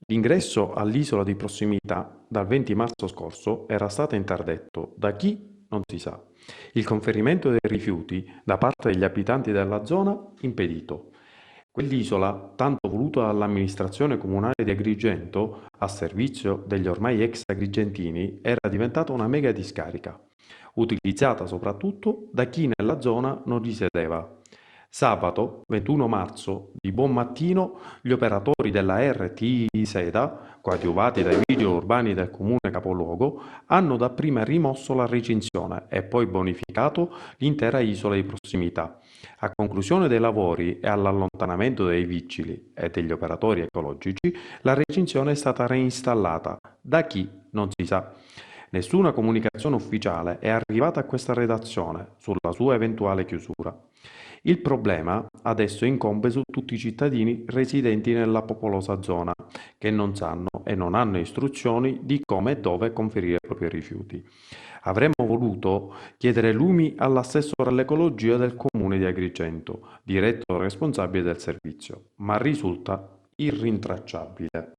L'ingresso all'isola di prossimità dal 20 marzo scorso era stato interdetto da chi non si sa. Il conferimento dei rifiuti da parte degli abitanti della zona impedito. Quell'isola, tanto voluta dall'amministrazione comunale di Agrigento a servizio degli ormai ex agrigentini, era diventata una mega discarica, utilizzata soprattutto da chi nella zona non risiedeva. Sabato 21 marzo, di buon mattino, gli operatori della RTI Seda, coadiuvati dai vigili urbani del comune capoluogo, hanno dapprima rimosso la recinzione e poi bonificato l'intera isola di prossimità. A conclusione dei lavori e all'allontanamento dei vigili e degli operatori ecologici, la recinzione è stata reinstallata. Da chi? Non si sa. Nessuna comunicazione ufficiale è arrivata a questa redazione sulla sua eventuale chiusura. Il problema adesso incombe su tutti i cittadini residenti nella popolosa zona, che non sanno e non hanno istruzioni di come e dove conferire i propri rifiuti. Avremmo voluto chiedere lumi all'assessore all'ecologia del comune di Agrigento, diretto responsabile del servizio, ma risulta irrintracciabile.